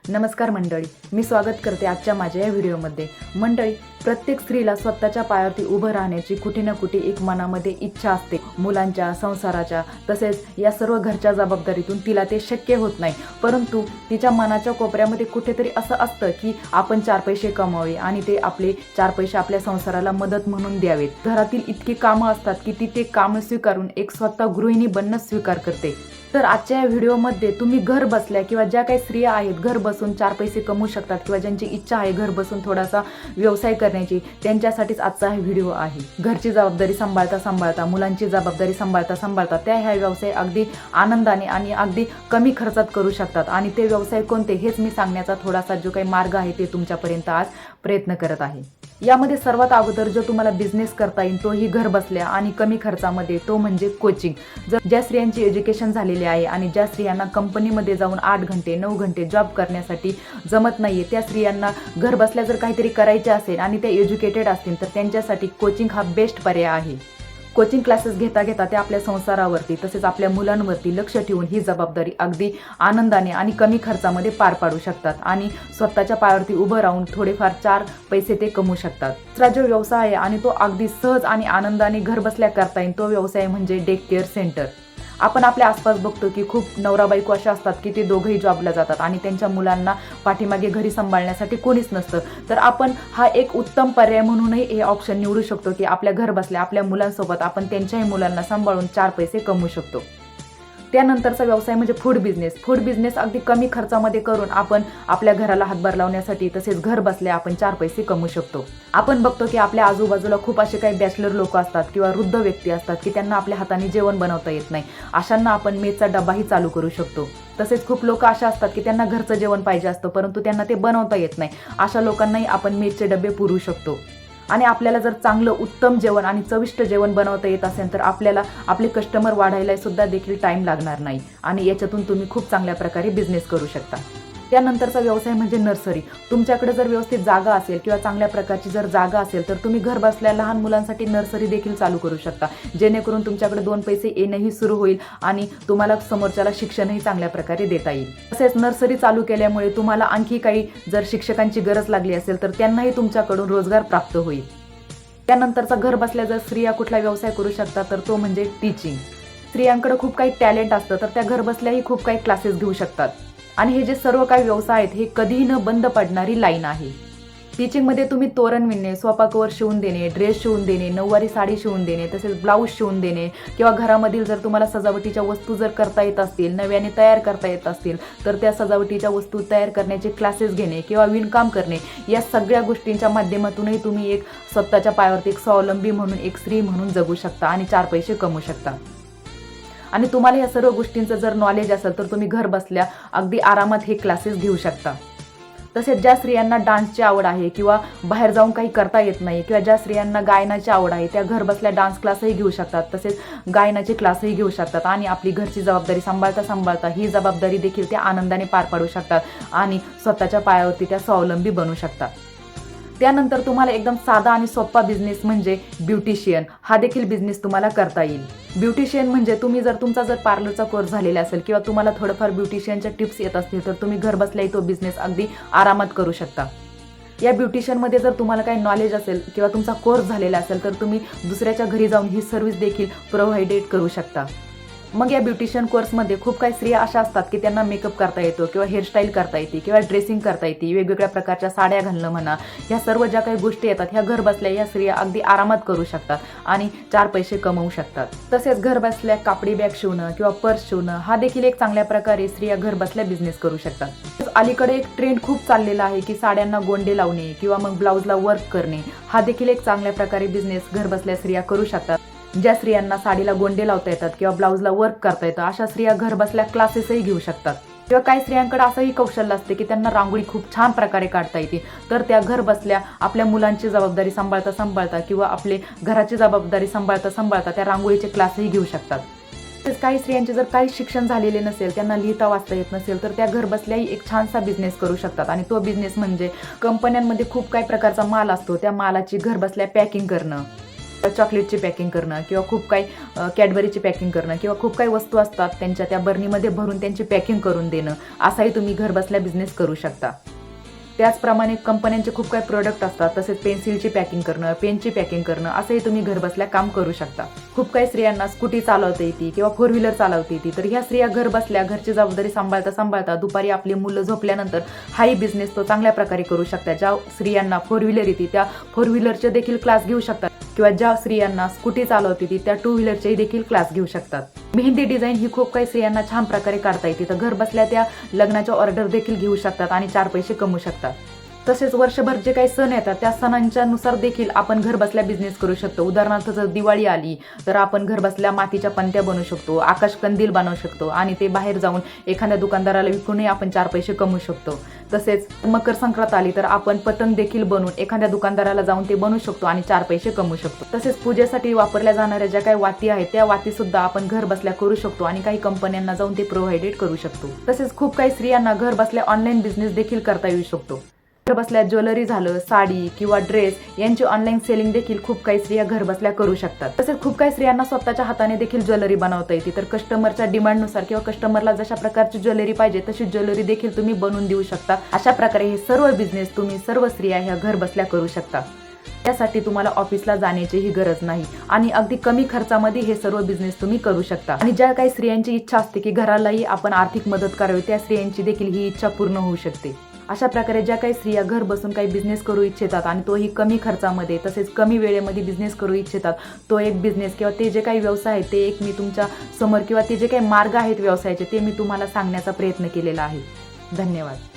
नमस्कार मंडळी, मी स्वागत करते आजच्या माझ्या या व्हिडिओमध्ये। मंडळी, प्रत्येक स्त्रीला स्वतःच्या पायावरती उभं राहण्याची कुठे ना कुठे एक मनामध्ये इच्छा असते। मुलांच्या, संसाराच्या तसेच या सर्व घरच्या जबाबदारीतून तिला ते शक्य होत नाही, परंतु तिच्या मनाच्या कोपऱ्यामध्ये कुठेतरी असं असतं की आपण 4 पैसे कमवावे आणि ते आपले 4 पैसे आपल्या संसाराला मदत म्हणून द्यावेत। घरातील इतकी कामं असतात की ती ते कामं स्वीकारून एक स्वतः गृहिणी बनणं स्वीकार करते। तर आजच्या या व्हिडिओमध्ये तुम्ही घर बसल्या किंवा ज्या काही स्त्रिया आहेत घर बसून 4 पैसे कमवू शकतात किंवा ज्यांची इच्छा आहे घर बसून थोडासा व्यवसाय करण्याची, त्यांच्यासाठीच आजचा हा व्हिडिओ आहे। घरची जबाबदारी सांभाळता मुलांची जबाबदारी सांभाळता त्या ह्या व्यवसाय अगदी आनंदाने आणि अगदी कमी खर्चात करू शकतात। आणि ते व्यवसाय कोणते हेच मी सांगण्याचा थोडासा जो काही मार्ग आहे ते तुमच्यापर्यंत आज प्रयत्न करत आहे। यामध्ये सर्वात अगोदर जो तुम्हाला बिझनेस करता येईल तोही घर बसल्या आणि कमी खर्चामध्ये, तो म्हणजे कोचिंग। ज्या स्त्रियांची एज्युकेशन झालेली आहे आणि ज्या स्त्रियांना कंपनीमध्ये जाऊन 8 घंटे 9 घंटे जॉब करण्यासाठी जमत नाहीये, त्या स्त्रियांना घर बसल्या जर काहीतरी करायचे असेल आणि त्या एज्युकेटेड असतील तर त्यांच्यासाठी कोचिंग हा बेस्ट पर्याय आहे। कोचिंग क्लासेस घेता ते आपल्या संसारावरती तसेच आपल्या मुलांवरती लक्ष ठेवून ही जबाबदारी अगदी आनंदाने आणि कमी खर्चामध्ये पार पाडू शकतात आणि स्वतःच्या पायावरती उभं राहून थोडेफार 4 पैसे ते कमवू शकतात। दुसरा जो व्यवसाय आहे आणि तो अगदी सहज आणि आनंदाने घर बसल्या करता येईल तो व्यवसाय म्हणजे डे केअर सेंटर। आपण आपल्या आसपास बघतो की खूप नवरा बायको अशा असतात की ते दोघंही जॉबला जातात आणि त्यांच्या मुलांना पाठीमागे घरी सांभाळण्यासाठी कोणीच नसतं। तर आपण हा एक उत्तम पर्याय म्हणूनही हे ऑप्शन निवडू शकतो की आपल्या घर बसल्या आपल्या मुलांसोबत आपण त्यांच्याही मुलांना सांभाळून 4 पैसे कमवू शकतो। त्यानंतरचा व्यवसाय म्हणजे फूड बिझनेस अगदी कमी खर्चामध्ये करून आपण आपल्या घराला हातभार लावण्यासाठी तसेच घर बसल्या आपण 4 पैसे कमवू शकतो। आपण बघतो की आपल्या आजूबाजूला खूप असे काही बॅचलर लोक असतात किंवा वृद्ध व्यक्ती असतात की त्यांना आपल्या हाताने जेवण बनवता येत नाही, अशांना आपण मेसचा डब्बाही चालू करू शकतो। तसेच खूप लोक अशा असतात की त्यांना घरचं जेवण पाहिजे असतं परंतु त्यांना ते बनवता येत नाही, अशा लोकांनाही आपण मेसचे डबे पुरवू शकतो। आणि आपल्याला जर चांगलं उत्तम जेवण आणि चविष्ट जेवण बनवता येत असेल तर आपल्याला आपले कस्टमर वाढायला सुद्धा देखील टाइम लागणार नाही आणि याच्यातून तुम्ही खूप चांगल्या प्रकारे बिझनेस करू शकता। त्यानंतरचा व्यवसाय म्हणजे नर्सरी। तुमच्याकडे जर व्यवस्थित जागा असेल किंवा चांगल्या प्रकारची जर जागा असेल तर तुम्ही घर बसल्या लहान मुलांसाठी नर्सरी देखील चालू करू शकता, जेणेकरून तुमच्याकडे 2 पैसे येणंही सुरू होईल आणि तुम्हाला समोरच्याला शिक्षणही चांगल्या प्रकारे देता येईल। तसेच नर्सरी चालू केल्यामुळे तुम्हाला आणखी काही जर शिक्षकांची गरज लागली असेल तर त्यांनाही तुमच्याकडून रोजगार प्राप्त होईल। त्यानंतरचा घर बसल्या जर स्त्रिया कुठला व्यवसाय करू शकतात तर तो म्हणजे टीचिंग। स्त्रियांकडे खूप काही टॅलेंट असतं तर त्या घर बसल्याही खूप काही क्लासेस घेऊ शकतात आणि हे जे सर्व काही व्यवसाय आहेत हे कधीही न बंद पडणारी लाईन आहे। टीचिंगमध्ये तुम्ही तोरण विणणे, सोफा कव्हर शिवून देणे, ड्रेस शिवून देणे, नऊवारी साडी शिवून देणे, तसेच ब्लाऊज शिवून देणे किंवा घरामधील जर तुम्हाला सजावटीच्या वस्तू जर करता येत असतील, नव्याने तयार करता येत असतील तर त्या सजावटीच्या वस्तू तयार करण्याचे क्लासेस घेणे किंवा विणकाम करणे, या सगळ्या गोष्टींच्या माध्यमातूनही तुम्ही एक स्वतःच्या पायावरती एक स्वावलंबी म्हणून एक स्त्री म्हणून जगू शकता आणि 4 पैसे कमवू शकता। आणि तुम्हाला या सर्व गोष्टींचं जर नॉलेज असेल तर तुम्ही घर बसल्या अगदी आरामात हे क्लासेस घेऊ शकता। तसेच ज्या स्त्रियांना डान्सची आवड आहे किंवा बाहेर जाऊन काही करता येत नाही किंवा ज्या स्त्रियांना गायनाची आवड आहे त्या घर बसल्या डान्स क्लासही घेऊ शकतात, तसेच गायनाचे क्लासही घेऊ शकतात आणि आपली घरची जबाबदारी सांभाळता ही जबाबदारी देखील त्या आनंदाने पार पाडू शकतात आणि स्वतःच्या पायावरती त्या स्वावलंबी बनू शकतात। त्यानंतर तुम्हाला एकदम साधा आणि सोपा बिझनेस म्हणजे ब्युटिशियन, हा देखील बिझनेस तुम्हाला करता येईल। ब्युटिशियन म्हणजे तुम्ही जर तुमचा जर पार्लरचा कोर्स झालेला असेल किंवा तुम्हाला थोडंफार ब्युटिशियनच्या टिप्स येत असतील तर तुम्ही घर बसल्याही तो बिझनेस अगदी आरामात करू शकता। या ब्युटिशियनमध्ये जर तुम्हाला काही नॉलेज असेल किंवा तुमचा कोर्स झालेला असेल तर तुम्ही दुसऱ्याच्या घरी जाऊन ही सर्व्हिस देखील प्रोव्हाइडेड करू शकता। मग या ब्युटिशियन कोर्समध्ये खूप काही स्त्रिया अशा असतात की त्यांना मेकअप करता येतो किंवा हेअरस्टाईल करता येते किंवा ड्रेसिंग करता येते, वेगवेगळ्या प्रकारच्या साड्या घालणं म्हणा, ह्या सर्व ज्या काही गोष्टी येतात ह्या घर बसल्या या स्त्रिया अगदी आरामात करू शकतात आणि 4 पैसे कमवू शकतात। तसेच घर बसल्या कापडी बॅग शिवणं किंवा पर्स शिवणं हा देखील एक चांगल्या प्रकारे स्त्रिया घर बसल्या बिझनेस करू शकतात। अलीकडे एक ट्रेंड खूप चाललेला आहे की साड्यांना गोंडे लावणे किंवा मग ब्लाऊजला वर्क करणे, हा देखील एक चांगल्या प्रकारे बिझनेस घर बसल्या स्त्रिया करू शकतात। ज्या स्त्रियांना साडीला गोंडे लावता येतात किंवा ब्लाऊजला वर्क करता येतं अशा स्त्रिया घर बसल्या क्लासेसही घेऊ शकतात। किंवा काही स्त्रियांकडे असंही कौशल्य असते की त्यांना रांगोळी खूप छान प्रकारे काढता येते, तर त्या घर बसल्या आपल्या मुलांची जबाबदारी सांभाळता किंवा आपले घराची जबाबदारी सांभाळता त्या रांगोळीचे क्लासही घेऊ शकतात। तसेच काही स्त्रियांचे जर काही शिक्षण झालेले नसेल, त्यांना लिहिता वाचता येत नसेल तर त्या घर बसल्याही एक छानसा बिझनेस करू शकतात आणि तो बिझनेस म्हणजे कंपन्यांमध्ये खूप काही प्रकारचा माल असतो, त्या मालाची घर बसल्या पॅकिंग करणं चॉकलेटची पॅकिंग करणं किंवा खूप काही कॅडबरीची पॅकिंग करणं किंवा खूप काही वस्तू असतात त्यांच्या त्या बरणीमध्ये भरून त्यांची पॅकिंग करून देणं, असाही तुम्ही घरबसल्या बिझनेस करू शकता. त्याचप्रमाणे कंपन्यांचे खूप काही प्रोडक्ट असतात, तसेच पेन्सिलची पॅकिंग करणं, पेनची पॅकिंग करणं, असंही तुम्ही घरबसल्या काम करू शकता. खूप काही स्त्रियांना स्कूटी चालवता येते किंवा 4 व्हीलर चालवता येते, तर ह्या स्त्रिया घरबसल्या घरची जबाबदारी सांभाळता दुपारी आपली मुलं झोपल्यानंतर हाही बिझनेस तो चांगल्या प्रकारे करू शकतात. ज्या स्त्रियांना 4 व्हीलर येते त्या 4 व्हीलरचे देखील क्लास घेऊ शकतात किंवा ज्या स्त्रियांना स्कूटी चालवते ती त्या 2 व्हीलरचेही देखील क्लास घेऊ शकतात. मेहंदी डिझाईन ही खूप काही स्त्रियांना छान प्रकारे काढता येते, तर घरबसल्या त्या लग्नाच्या ऑर्डर देखील घेऊ शकतात आणि 4 पैसे कमवू शकतात. तसेच वर्षभर जे काही सण येतात त्या सणांच्या नुसार देखील आपण घरबसल्या बिझनेस करू शकतो. उदाहरणार्थ जर दिवाळी आली तर आपण घरबसल्या मातीच्या पंत्या बनवू शकतो, आकाश कंदील बनवू शकतो आणि ते बाहेर जाऊन एखाद्या दुकानदाराला विकूनही आपण 4 पैसे कमवू शकतो. तसेच मकर संक्रांत आली तर आपण पतंग देखील बनवून एखाद्या दुकानदाराला जाऊन ते बनवू शकतो आणि 4 पैसे कमवू शकतो. तसेच पूजेसाठी वापरल्या जाणाऱ्या ज्या काही वाती आहेत त्या वाती सुद्धा आपण घरबसल्या करू शकतो आणि काही कंपन्यांना जाऊन ते प्रोव्हाइडेड करू शकतो. तसेच खूप काही स्त्रियांना घरबसल्या ऑनलाईन बिझनेस देखील करता येऊ शकतो. घरबसल्या ज्वेलरी झालं, साडी किंवा ड्रेस यांची ऑनलाईन सेलिंग देखील खूप काही स्त्रिया घरबसल्या करू शकतात. तसेच खूप काही स्त्रियांना स्वतःच्या हाताने देखील ज्वेलरी बनवता येते, तर कस्टमरच्या डिमांडनुसार किंवा कस्टमरला जशा प्रकारची ज्वेलरी पाहिजे तशी ज्वेलरी देखील तुम्ही बनवून देऊ शकता. अशा प्रकारे हे सर्व बिझनेस तुम्ही सर्व स्त्रिया ह्या घरबसल्या करू शकता. त्यासाठी तुम्हाला ऑफिसला जाण्याचीही गरज नाही आणि अगदी कमी खर्चामध्ये हे सर्व बिझनेस तुम्ही करू शकता. आणि ज्या काही स्त्रियांची इच्छा असते की घरालाही आपण आर्थिक मदत करावी, त्या स्त्रियांची देखील ही इच्छा पूर्ण होऊ शकते. अशा प्रकारे ज्या काही स्त्रिया घर बसून काही बिझनेस करू इच्छितात आणि तोही कमी खर्चामध्ये तसेच कमी वेळेमध्ये बिझनेस करू इच्छितात, तो एक बिझनेस किंवा ते जे काही व्यवसाय आहे ते एक मी तुमच्या समोर किंवा ते जे काही मार्ग आहेत व्यवसायाचे ते मी तुम्हाला सांगण्याचा प्रयत्न केलेला आहे. धन्यवाद.